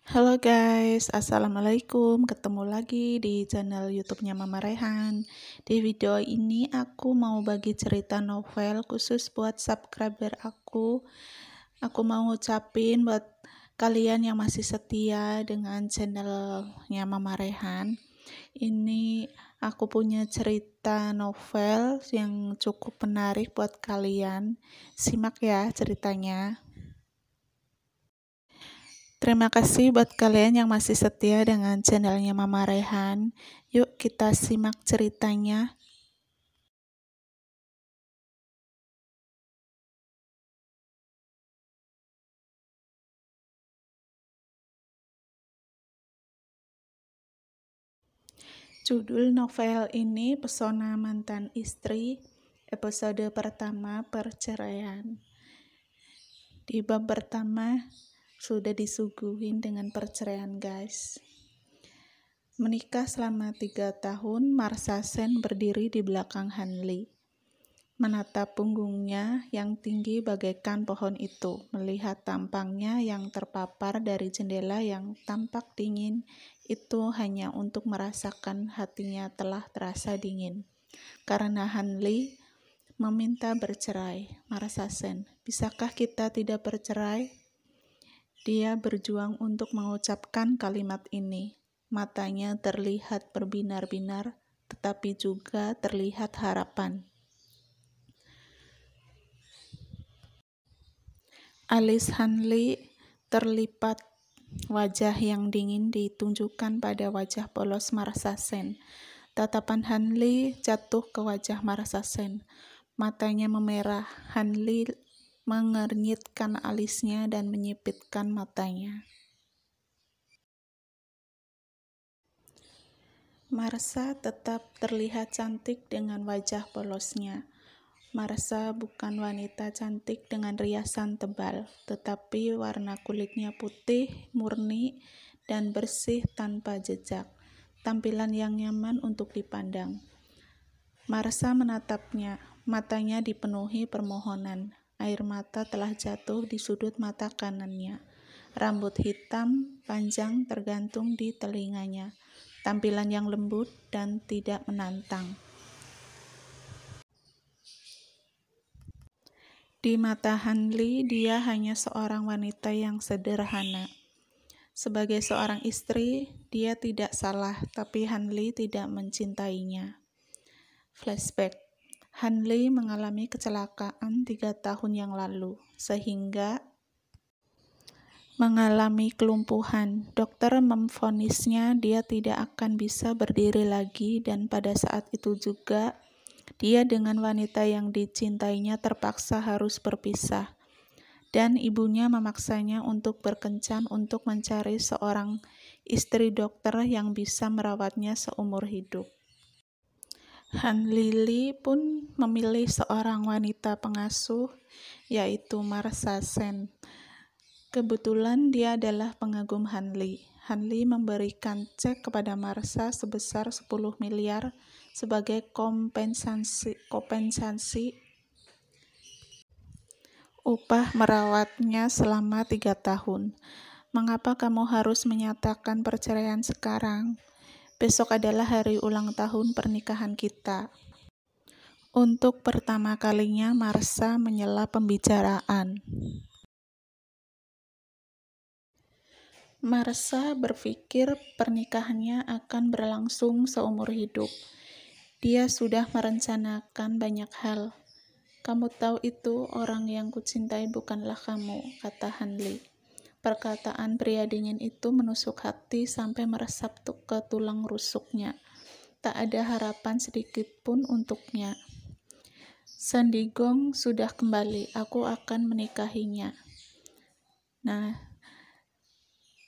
Halo guys, assalamualaikum. Ketemu lagi di channel YouTube-nya Mama Rehan. Di video ini aku mau bagi cerita novel khusus buat subscriber aku. Aku mau ngucapin buat kalian yang masih setia dengan channelnya Mama Rehan. Ini aku punya cerita novel yang cukup menarik buat kalian. Simak ya ceritanya. Terima kasih buat kalian yang masih setia dengan channelnya Mama Rehan. Yuk kita simak ceritanya. Judul novel ini Pesona Mantan Istri, episode pertama perceraian. Di bab pertama sudah disuguhin dengan perceraian guys. Menikah selama 3 tahun, Marsha Sen berdiri di belakang Hanli. Menatap punggungnya yang tinggi bagaikan pohon itu, melihat tampangnya yang terpapar dari jendela yang tampak dingin, itu hanya untuk merasakan hatinya telah terasa dingin. Karena Hanli meminta bercerai. Marsha Sen, bisakah kita tidak bercerai? Dia berjuang untuk mengucapkan kalimat ini. Matanya terlihat berbinar-binar, tetapi juga terlihat harapan. Alis Hanli terlipat, wajah yang dingin ditunjukkan pada wajah polos Marsha Sen. Tatapan Hanli jatuh ke wajah Marsha Sen. Matanya memerah. Hanli mengernyitkan alisnya dan menyipitkan matanya. Marsha tetap terlihat cantik dengan wajah polosnya. Marsha bukan wanita cantik dengan riasan tebal, tetapi warna kulitnya putih, murni, dan bersih tanpa jejak. Tampilan yang nyaman untuk dipandang. Marsha menatapnya, matanya dipenuhi permohonan. Air mata telah jatuh di sudut mata kanannya. Rambut hitam panjang tergantung di telinganya. Tampilan yang lembut dan tidak menantang. Di mata Hanli, dia hanya seorang wanita yang sederhana. Sebagai seorang istri, dia tidak salah, tapi Hanli tidak mencintainya. Flashback. Hanli mengalami kecelakaan 3 tahun yang lalu, sehingga mengalami kelumpuhan. Dokter memvonisnya dia tidak akan bisa berdiri lagi, dan pada saat itu juga dia dengan wanita yang dicintainya terpaksa harus berpisah, dan ibunya memaksanya untuk berkencan untuk mencari seorang istri dokter yang bisa merawatnya seumur hidup. Hanli pun memilih seorang wanita pengasuh, yaitu Marsha Sen. Kebetulan dia adalah pengagum Hanli. Hanli memberikan cek kepada Marsha sebesar 10 miliar sebagai kompensasi upah merawatnya selama 3 tahun. Mengapa kamu harus menyatakan perceraian sekarang? Besok adalah hari ulang tahun pernikahan kita. Untuk pertama kalinya Marsha menyela pembicaraan. Marsha berpikir pernikahannya akan berlangsung seumur hidup. Dia sudah merencanakan banyak hal. Kamu tahu itu, orang yang kucintai bukanlah kamu, kata Hanli. Perkataan pria dingin itu menusuk hati sampai meresap ke tulang rusuknya. Tak ada harapan sedikit pun untuknya. Sandigong sudah kembali, aku akan menikahinya. Nah,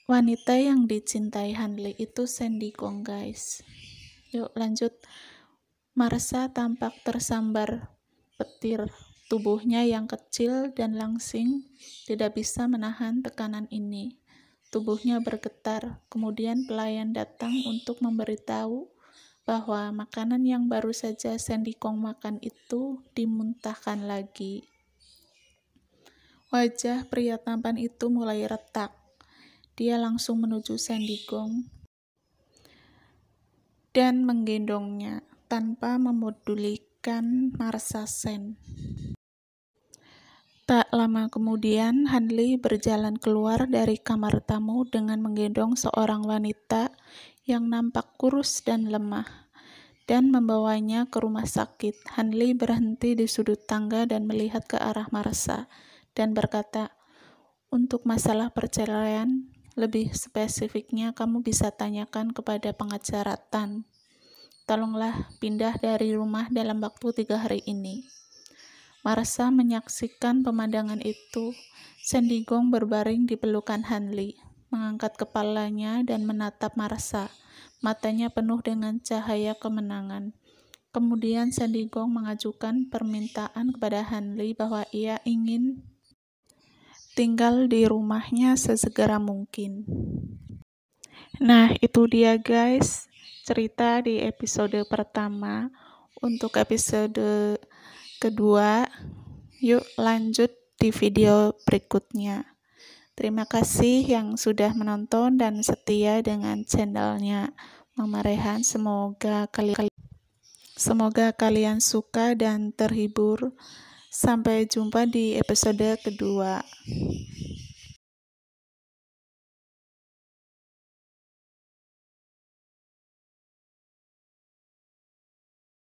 wanita yang dicintai Hanli itu Sandigong guys. Yuk lanjut. Marsha tampak tersambar petir. Tubuhnya yang kecil dan langsing tidak bisa menahan tekanan ini. Tubuhnya bergetar. Kemudian pelayan datang untuk memberitahu bahwa makanan yang baru saja Sandigong makan itu dimuntahkan lagi. Wajah pria tampan itu mulai retak. Dia langsung menuju Sandigong dan menggendongnya tanpa memedulikan Marsha Sen. Tak lama kemudian, Hanli berjalan keluar dari kamar tamu dengan menggendong seorang wanita yang nampak kurus dan lemah, dan membawanya ke rumah sakit. Hanli berhenti di sudut tangga dan melihat ke arah Marsha, dan berkata, "Untuk masalah perceraian, lebih spesifiknya kamu bisa tanyakan kepada pengacara Tan. Tolonglah pindah dari rumah dalam waktu 3 hari ini." Marsha menyaksikan pemandangan itu. Sandigong berbaring di pelukan Hanli, mengangkat kepalanya dan menatap Marsha. Matanya penuh dengan cahaya kemenangan. Kemudian Sandigong mengajukan permintaan kepada Hanli bahwa ia ingin tinggal di rumahnya sesegera mungkin. Nah, itu dia guys, cerita di episode pertama. Untuk episode kedua, yuk lanjut di video berikutnya. Terima kasih yang sudah menonton dan setia dengan channelnya Mama Rehan. Semoga kalian suka dan terhibur. Sampai jumpa di episode kedua.